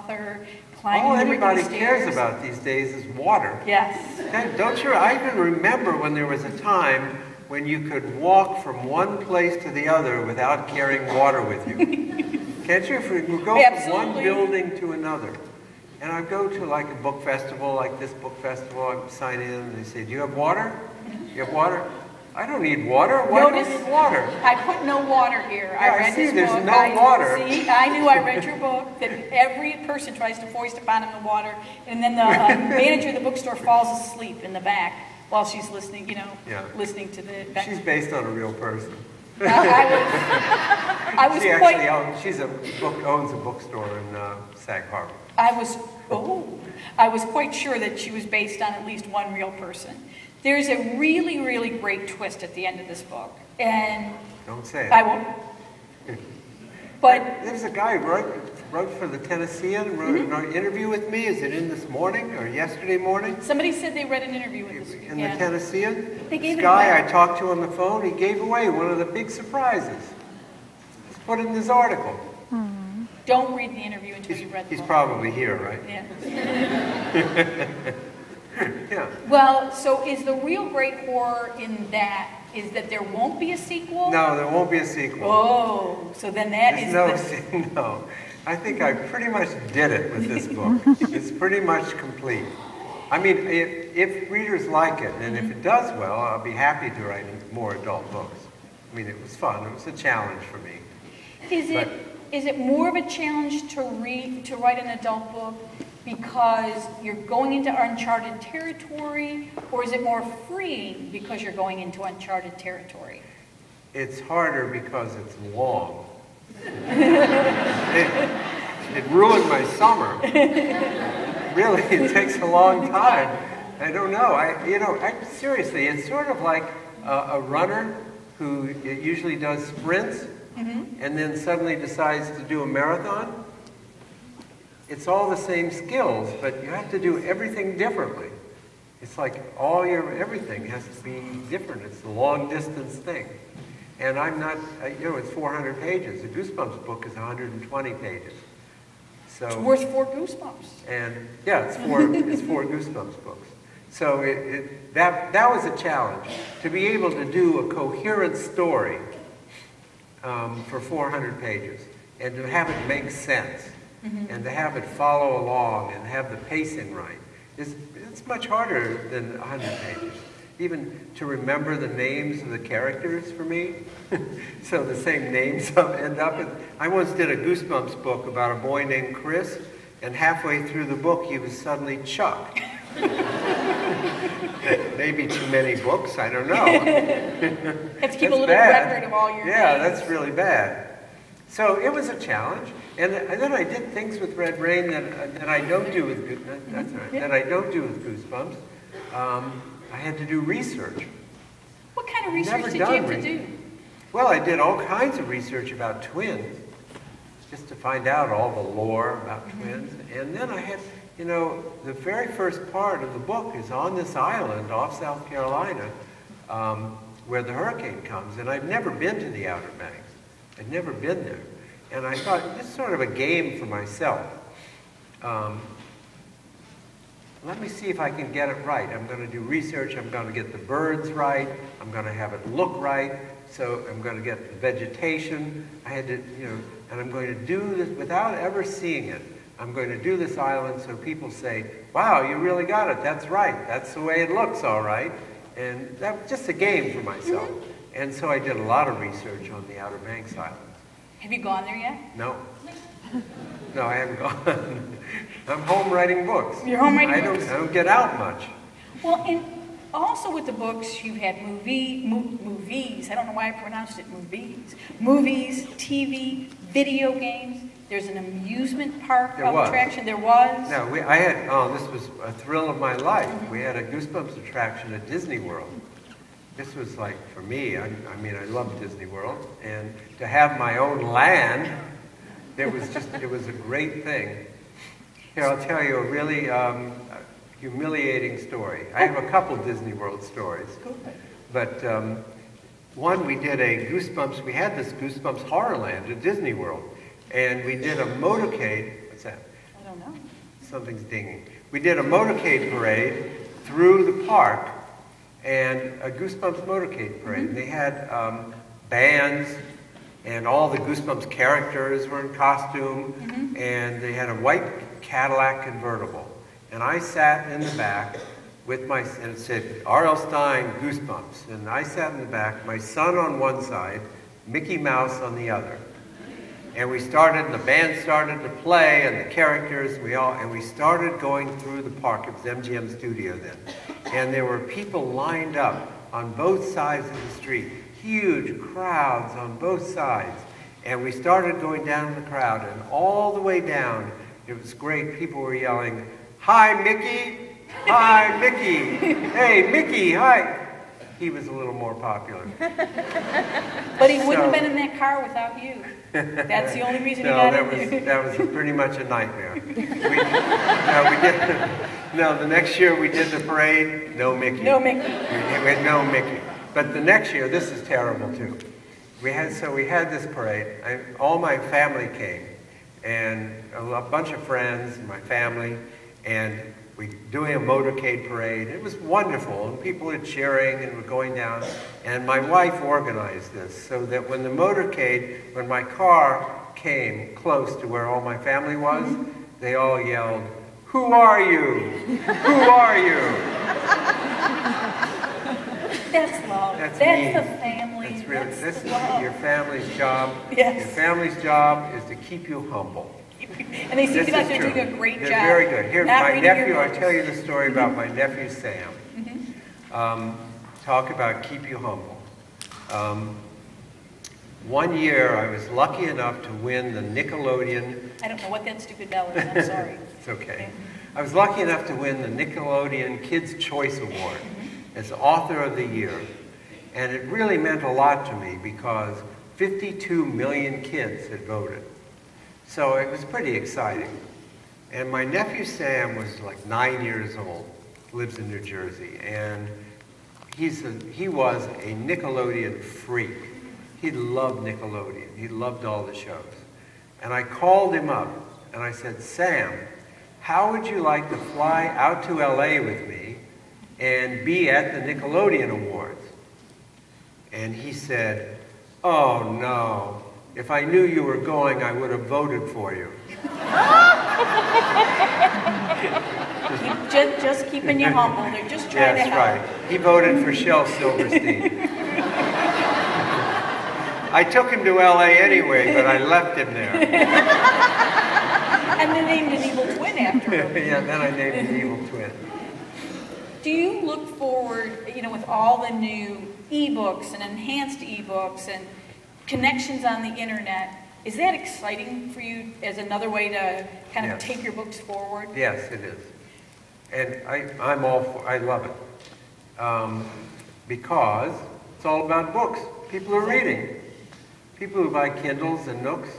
author, climbing All the anybody rickety cares stairs. about these days is water. Yes. Don't you? I even remember when there was a time when you could walk from one place to the other without carrying water with you. Can't you? If we go from one building to another. And I go to like a book festival, like this book festival, I sign in and they say, do you have water? You have water? I don't need water. Why do I need water? I put no water here. Yeah, I read see, this there's book. no water. See, I knew I read your book, that every person tries to foist upon him the water, and then the manager of the bookstore falls asleep in the back while she's listening, you know, listening to the... She's based on a real person. I was she quite... actually owns a bookstore in Sag Harbor. I was quite sure that she was based on at least one real person. There's a really, really great twist at the end of this book, and don't say it. I won't. But there's a guy who wrote for the Tennessean, wrote an interview with me. Is it in this morning or yesterday morning? Somebody said they read an interview with us. In the Tennessean. They gave this it guy away. I talked to on the phone, he gave away one of the big surprises. It's put in this article. Don't read the interview until you've read the book. He's probably here, right? Yeah. Yeah. Well, so is the real great horror in that is that there won't be a sequel? No, there won't be a sequel. Oh, so then that is no. I think I pretty much did it with this book. It's pretty much complete. I mean, if readers like it, and if it does well, I'll be happy to write more adult books. I mean, it was fun. It was a challenge for me. Is it more of a challenge to write an adult book because you're going into uncharted territory, or is it more freeing because you're going into uncharted territory? It's harder because it's long. It ruined my summer. Really, it takes a long time. I don't know. Seriously, it's sort of like a runner who usually does sprints and then suddenly decides to do a marathon. It's all the same skills, but you have to do everything differently. It's like everything has to be different. It's a long distance thing. And I'm not, it's 400 pages. A Goosebumps book is 120 pages. So it's worth 4 Goosebumps. And yeah, it's four Goosebumps books. So that was a challenge, to be able to do a coherent story for 400 pages and to have it make sense and to have it follow along and have the pacing right. It's much harder than 100 pages. Even to remember the names of the characters for me, so the same names end up. I once did a Goosebumps book about a boy named Chris, and halfway through the book he was suddenly Chuck. Maybe too many books, I don't know. Have to keep a little record of all your names. That's really bad. So it was a challenge, and then I did things with Red Rain that I don't do with Goosebumps. I had to do research. What kind of research did you have to do? Well, I did all kinds of research about twins, just to find out all the lore about twins. And then I had, the very first part of the book is on this island off South Carolina, where the hurricane comes. And I've never been to the Outer Banks. I'd never been there. And I thought, this is sort of a game for myself. Let me see if I can get it right. I'm going to do research. I'm going to get the birds right. I'm going to have it look right. So I'm going to get the vegetation. I had to, and I'm going to do this without ever seeing it. I'm going to do this island so people say, wow, you really got it. That's right. That's the way it looks, all right. And that was just a game for myself. And so I did a lot of research on the Outer Banks Islands. Have you gone there yet? No. No, I haven't gone. I'm home writing books. You're home writing books? I don't get out much. Well, and also with the books, you've had movies. I don't know why I pronounced it movies. Movies, TV, video games. There's an amusement park attraction. There was. No, this was a thrill of my life. We had a Goosebumps attraction at Disney World. This was like, for me, I love Disney World. And to have my own land, it was a great thing. Here, I'll tell you a really humiliating story. I have a couple Disney World stories. But one, we did a Goosebumps, we had this Goosebumps Horrorland at Disney World. And we did a motorcade, what's that? I don't know. Something's dinging. We did a motorcade parade through the park, and a Goosebumps motorcade parade. And they had bands, and all the Goosebumps characters were in costume, and they had a white Cadillac convertible. And I sat in the back with and it said R.L.Stine Goosebumps. And I sat in the back, my son on one side, Mickey Mouse on the other. And we started, the band started to play, and the characters, and we started going through the park. It was MGM Studio then. And there were people lined up on both sides of the street, huge crowds on both sides. And we started going down the crowd, and all the way down, it was great. People were yelling, "Hi, Mickey! Hi, Mickey! Hey, Mickey, hi!" He was a little more popular. But he wouldn't have been in that car without you. That's the only reason he got in there. That was pretty much a nightmare. The next year we did the parade, no Mickey. No Mickey. We had no Mickey. But the next year, this is terrible too. We had this parade. All my family came, and a bunch of friends, and my family, and we doing a motorcade parade. It was wonderful, and people were cheering and were going down. And my wife organized this so that when when my car came close to where all my family was, they all yelled, "Who are you? Who are you?" That's love. That's the family. That's really, That's this love. is your family's job. Yes. Your family's job is to keep you humble. And they seem like they're doing a great job. They're very good. Here's Not my reading nephew. your I'll books. tell you the story about my nephew Sam. Talk about keep you humble. One year I was lucky enough to win the Nickelodeon. I don't know what that stupid bell is. I'm sorry. It's okay. I was lucky enough to win the Nickelodeon Kids' Choice Award as Author of the Year. And it really meant a lot to me because 52 million kids had voted. So it was pretty exciting. And my nephew Sam was like 9 years old, lives in New Jersey, and he was a Nickelodeon freak. He loved Nickelodeon. He loved all the shows. And I called him up and I said, "Sam, how would you like to fly out to LA with me and be at the Nickelodeon Awards?" And he said, "Oh no. If I knew you were going, I would have voted for you." Just keeping you humble. They're just trying to help. That's right. He voted for Shel Silverstein. I took him to LA anyway, but I left him there. And then named an evil twin after him. Yeah, then I named an evil twin. Do you look forward, with all the new ebooks and enhanced ebooks and connections on the internet, is that exciting for you as another way to kind of take your books forward? Yes, it is. And I love it. Because it's all about books. People are reading. People who buy Kindles and Nooks,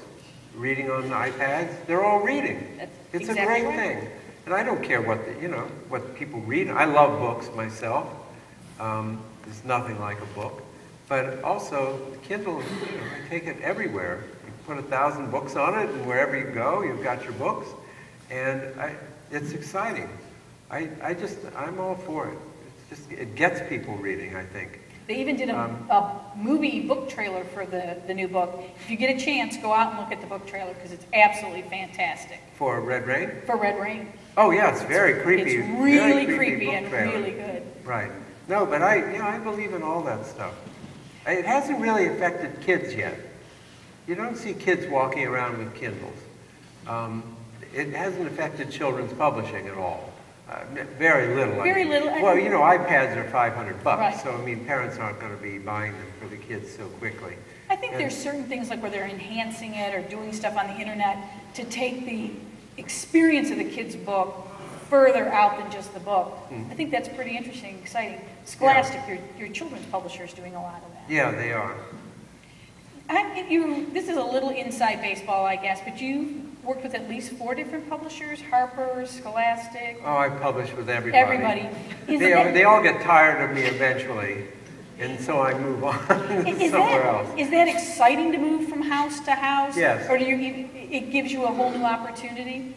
reading on iPads, they're all reading. It's exactly a great thing. And I don't care what people read. I love books myself. There's nothing like a book. But also, the Kindle, I take it everywhere. You put 1,000 books on it, and wherever you go, you've got your books. And it's exciting. I'm all for it. It gets people reading, I think. They even did a movie book trailer for the new book. If you get a chance, go out and look at the book trailer because it's absolutely fantastic. For Red Rain? For Red Rain. Oh yeah, it's very creepy. It's really very creepy and trailer. really good. Right. No, but I believe in all that stuff. It hasn't really affected kids yet. You don't see kids walking around with Kindles. It hasn't affected children's publishing at all. Very little. Very little. Well, iPads are $500, Right. so parents aren't going to be buying them for the kids so quickly. I think there's certain things like where they're enhancing it or doing stuff on the internet to take the experience of the kid's book further out than just the book. I think that's pretty interesting, exciting. Scholastic, your children's publisher, is doing a lot of that. Yeah, they are. This is a little inside baseball, I guess, but you worked with at least 4 different publishers: Harper's, Scholastic. Oh, I publish with everybody. They all get tired of me eventually, and so I move on somewhere else. Is that exciting to move from house to house? Yes. Or it gives you a whole new opportunity?